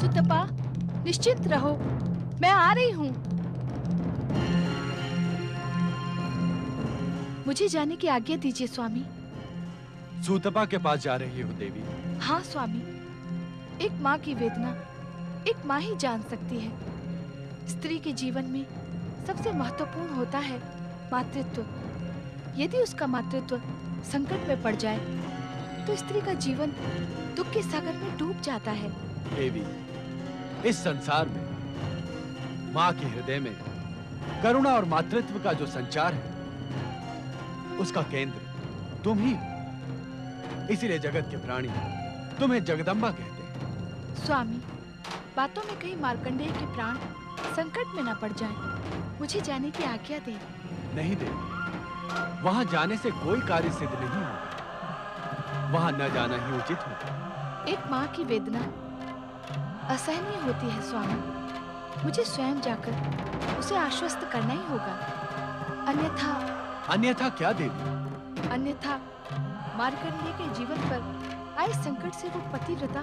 सुतपा, निश्चिंत रहो, मैं आ रही हूँ। मुझे जाने की आज्ञा दीजिए स्वामी। सूतपा के पास जा रही हो देवी? हाँ स्वामी, एक माँ की वेदना एक माँ ही जान सकती है। स्त्री के जीवन में सबसे महत्वपूर्ण होता है मातृत्व। यदि उसका मातृत्व संकट में पड़ जाए तो स्त्री का जीवन दुख के सागर में डूब जाता है। देवी, इस संसार में माँ के हृदय में करुणा और मातृत्व का जो संचार है उसका केंद्र तुम ही हो। इसीलिए जगत के प्राणी तुम्हें जगदम्बा कहते हैं। स्वामी, बातों में कहीं मार्कंडेय के प्राण संकट में न पड़ जाएं। मुझे जाने की आज्ञा दें। नहीं देवी, वहां जाने से कोई कार्य सिद्ध नहीं होगा। वहां न जाना ही उचित होगा। एक माँ की वेदना असहनीय होती है स्वामी। मुझे स्वयं जाकर उसे आश्वस्त करना ही होगा। अन्यथा क्या देवी? अन्यथा मार्कंडेय के जीवन पर आए संकट से वो पतिव्रता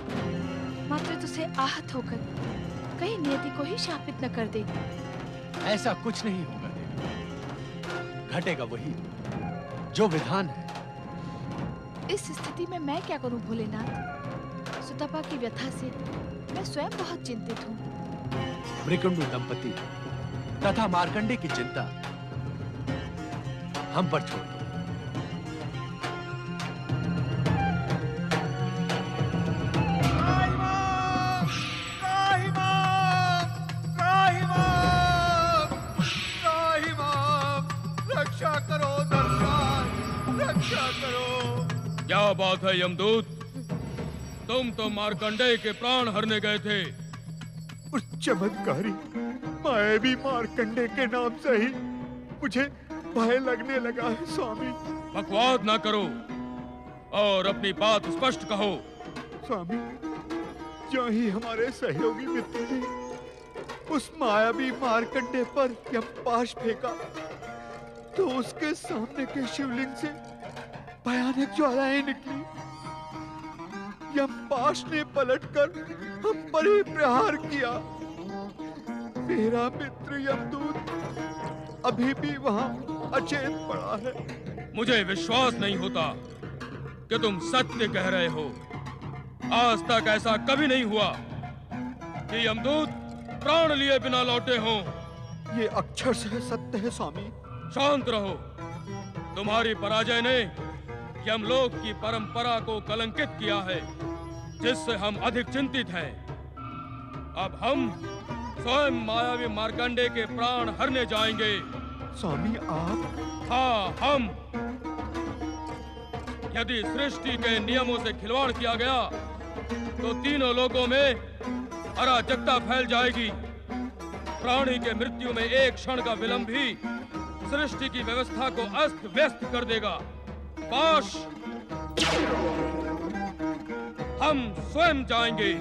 मातृत्व से आहत होकर कहीं नियति को ही शापित न कर दे। ऐसा कुछ नहीं होगा देवी। घटेगा वही जो विधान है। इस स्थिति में मैं क्या करूं भोलेनाथ? सुतपा की व्यथा से मैं स्वयं बहुत चिंतित हूँ। मृकुंडु दंपति तथा मार्कंडेय की चिंता हम पर छोड़ दो। रक्षा करो दर्शन, रक्षा करो। क्या बात है यमदूत? तुम तो मार्कंडेय के प्राण हरने गए थे। उस चमत्कारी मायावी मार्कंडेय के नाम से ही मुझे भय लगने लगा है स्वामी। बकवाद ना करो और अपनी बात स्पष्ट कहो। स्वामी, जो ही हमारे सहयोगी मित्र ने उस मायावी मार्कंडेय पर यमपाश फेंका तो उसके सामने के शिवलिंग से भयानक ज्वालाएं निकली। यमपाश ने पलटकर हम पर ही प्रहार किया। मेरा मित्र यमदूत अभी भी वहां अचेत पड़ा है। मुझे विश्वास नहीं होता कि तुम सत्य कह रहे हो। आज तक ऐसा कभी नहीं हुआ कि यमदूत प्राण लिए बिना लौटे हों। ये अक्षरशः सत्य है स्वामी। शांत रहो। तुम्हारी पराजय ने यमलोक की परंपरा को कलंकित किया है, जिससे हम अधिक चिंतित हैं। अब हम स्वयं मायावी मार्कंडेय के प्राण हरने जाएंगे। स्वामी, आप? हाँ, हम। यदि सृष्टि के नियमों से खिलवाड़ किया गया तो तीनों लोकों में अराजकता फैल जाएगी। प्राणी के मृत्यु में एक क्षण का विलंब भी सृष्टि की व्यवस्था को अस्त व्यस्त कर देगा। पाश, हम स्वयं जाएंगे।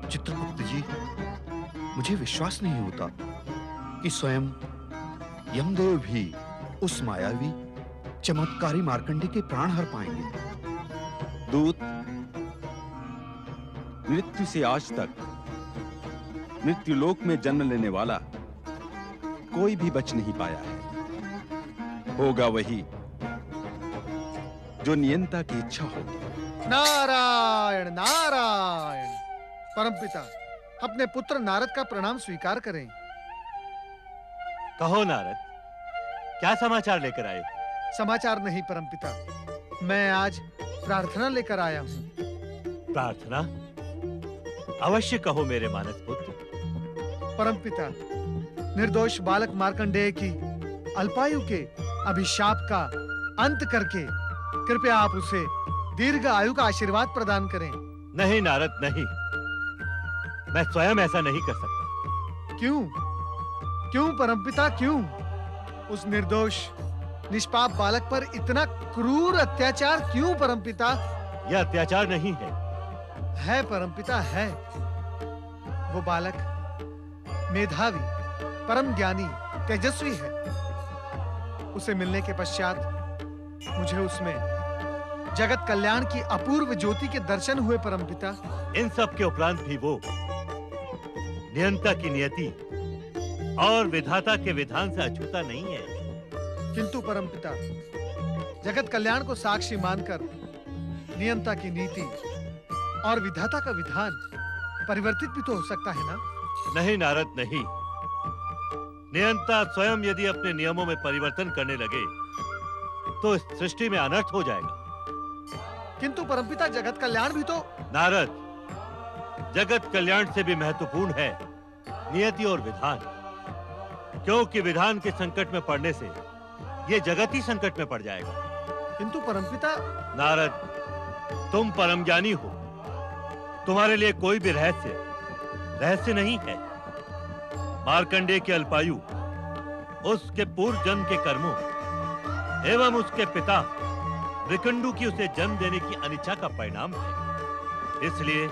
चित्रगुप्त जी, मुझे विश्वास नहीं होता कि स्वयं यमदेव भी उस मायावी चमत्कारी मार्कंडेय के प्राण हर पाएंगे। दूत, मृत्यु से आज तक मृत्युलोक में जन्म लेने वाला कोई भी बच नहीं पाया है। होगा वही जो नियंता की इच्छा होगी। नारायण नारायण। परमपिता, अपने पुत्र नारद का प्रणाम स्वीकार करें। कहो नारद, क्या समाचार लेकर आए? समाचार नहीं परमपिता, मैं आज प्रार्थना लेकर आया हूँ। प्रार्थना? अवश्य कहो मेरे मानस पुत्र। परमपिता, निर्दोष बालक मार्कंडेय की अल्पायु के अभिशाप का अंत करके कृपया आप उसे दीर्घ आयु का आशीर्वाद प्रदान करें। नहीं नारद, नहीं। मैं स्वयं ऐसा नहीं कर सकता। क्यों? क्यों परमपिता, क्यों? उस निर्दोष निष्पाप बालक पर इतना क्रूर अत्याचार क्यों परमपिता? यह अत्याचार नहीं है। है परमपिता, है। वो बालक मेधावी, परम ज्ञानी, तेजस्वी है। उसे मिलने के पश्चात मुझे उसमें जगत कल्याण की अपूर्व ज्योति के दर्शन हुए परमपिता। इन सब के उपरांत भी वो नियंता की नियति और विधाता के विधान से अछूता नहीं है। किंतु परमपिता, जगत कल्याण को साक्षी मानकर नियंता की नीति और विधाता का विधान परिवर्तित भी तो हो सकता है ना? नहीं नारद, नहीं। नियंता स्वयं यदि अपने नियमों में परिवर्तन करने लगे तो इस सृष्टि में अनर्थ हो जाएगा। किंतु परमपिता, जगत कल्याण भी तो। नारद, जगत कल्याण से भी महत्वपूर्ण है नियति और विधान, क्योंकि विधान के संकट में पड़ने से यह जगत ही संकट में पड़ जाएगा। किंतु परमपिता। नारद, तुम परम ज्ञानी हो, तुम्हारे लिए कोई भी रहस्य नहीं है। मार्कंडेय के अल्पायु उसके पूर्व जन्म के कर्मों एवं उसके पिता मृकंडू की उसे जन्म देने की अनिच्छा का परिणाम है। इसलिए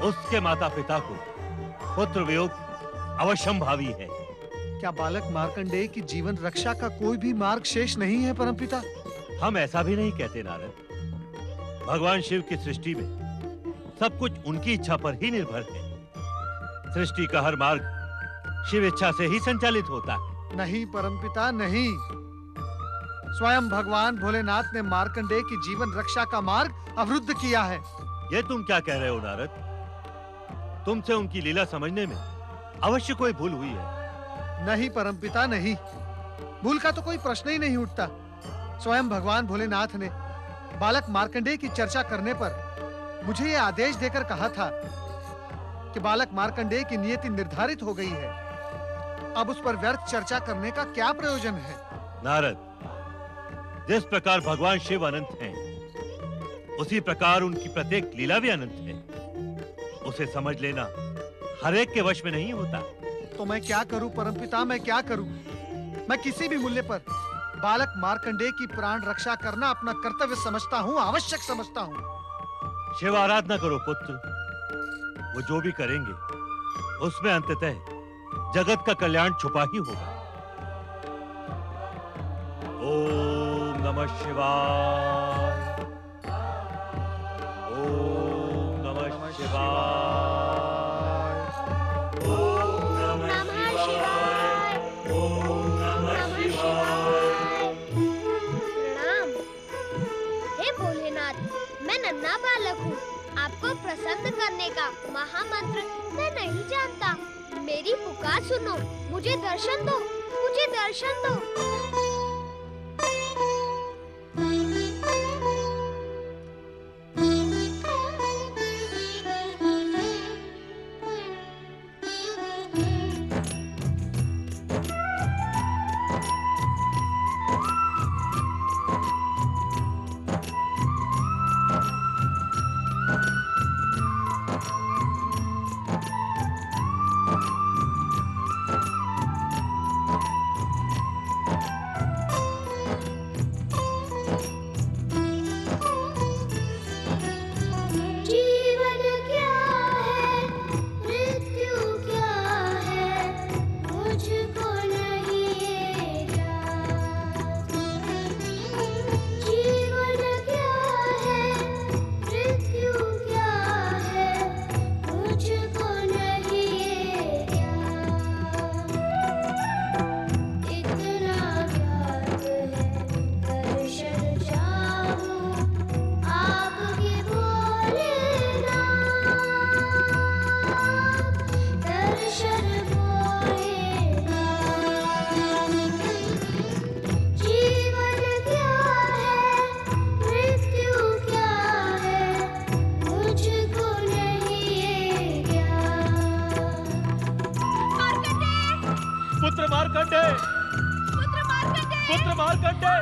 उसके माता पिता को पुत्र वियोग अवश्यंभावी है। क्या बालक मार्कंडेय की जीवन रक्षा का कोई भी मार्ग शेष नहीं है परमपिता? हम ऐसा भी नहीं कहते नारद। भगवान शिव की सृष्टि में सब कुछ उनकी इच्छा पर ही निर्भर है। सृष्टि का हर मार्ग शिव इच्छा से ही संचालित होता है। नहीं परमपिता, नहीं। स्वयं भगवान भोलेनाथ ने मार्कंडेय की जीवन रक्षा का मार्ग अवरुद्ध किया है। ये तुम क्या कह रहे हो नारद? तुमसे उनकी लीला समझने में अवश्य कोई भूल हुई है। नहीं परमपिता, नहीं। भूल का तो कोई प्रश्न ही नहीं उठता। स्वयं भगवान भोलेनाथ ने बालक मार्कंडेय की चर्चा करने पर मुझे यह आदेश देकर कहा था कि बालक मार्कंडेय की नियति निर्धारित हो गई है। अब उस पर व्यर्थ चर्चा करने का क्या प्रयोजन है? नारद, जिस प्रकार भगवान शिव अनंत हैं, उसी प्रकार उनकी प्रत्येक लीला भी अनंत है। उसे समझ लेना हर एक के वश में नहीं होता। तो मैं क्या करूं परमपिता, मैं क्या करूं? मैं किसी भी मूल्य पर बालक मार्कंडेय की प्राण रक्षा करना अपना कर्तव्य समझता हूं, आवश्यक समझता हूं। शिव आराधना करो पुत्र। वो जो भी करेंगे उसमें अंततः जगत का कल्याण छुपा ही होगा। ओम नमः शिवाय। ओम नमः शिवाय। ओम नमः शिवाय। ओम नमः शिवाय। प्रणाम। हे भोलेनाथ, मैं नन्हा बालक हूँ। आपको प्रसन्न करने का महामंत्र मैं नहीं जानता। मेरी पुकार सुनो, मुझे दर्शन दो, मुझे दर्शन दो। पुत्र मार्कंडेय, पुत्र मार्कंडेय,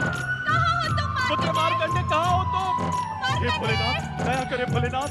पुत्र मार्कंडेय, कहाँ हो तुम? हे भोलेनाथ, दया करे भोलेनाथ।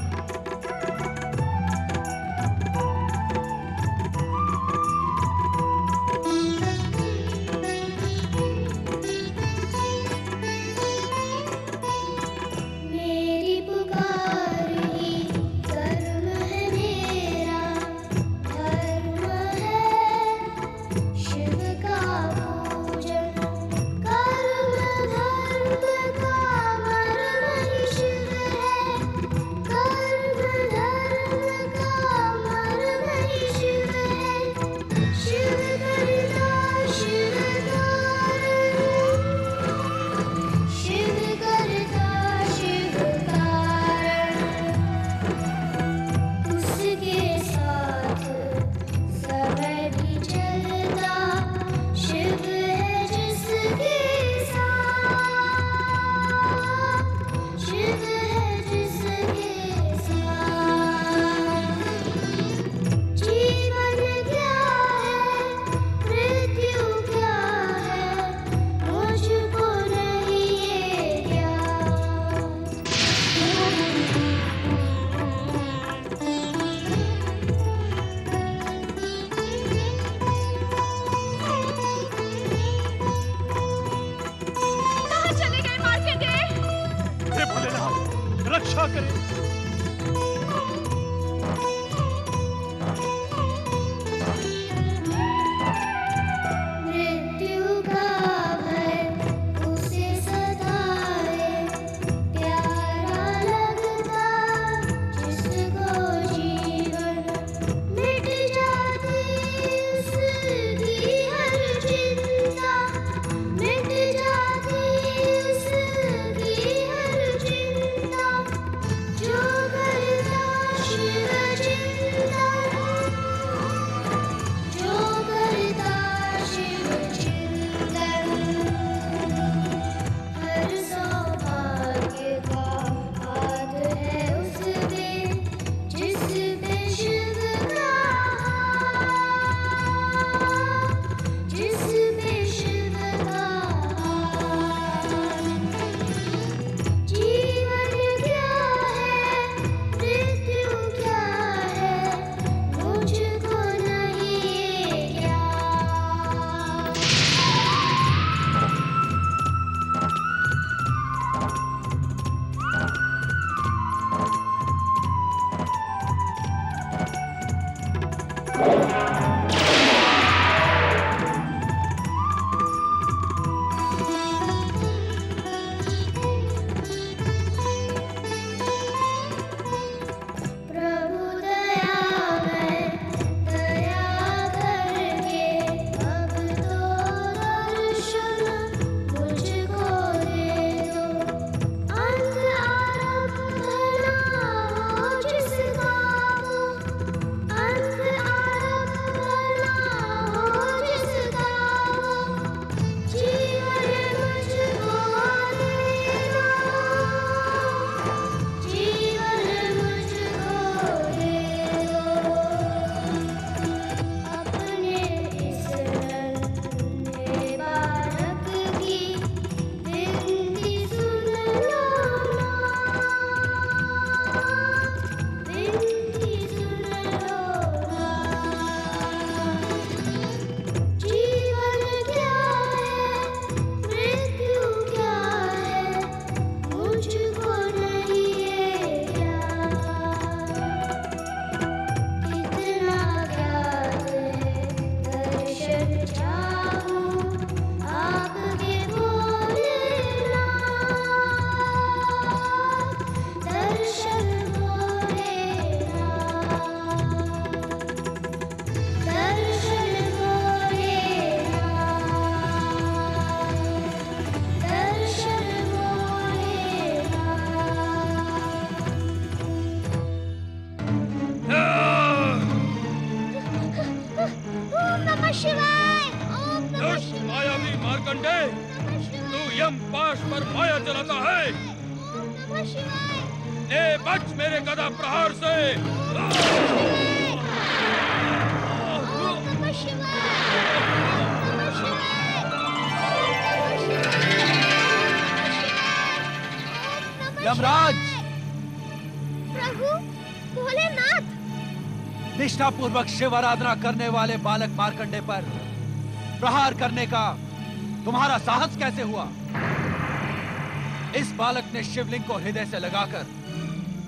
कर्म धर्म का मर्म यमराज! प्रभु भोलेनाथ! निष्ठापूर्वक शिव आराधना करने वाले बालक मार्कंडे पर प्रहार करने का तुम्हारा साहस कैसे हुआ? इस बालक ने शिवलिंग को हृदय से लगाकर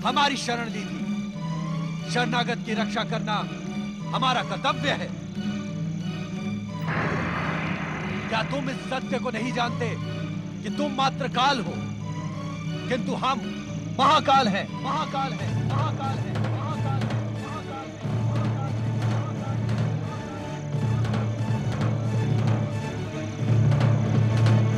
हमारी शरण ली थी। शरणागत की रक्षा करना हमारा कर्तव्य है। क्या तुम इस सत्य को नहीं जानते कि तुम मात्र काल हो, किंतु हम महाकाल हैं, महाकाल हैं, महाकाल हैं।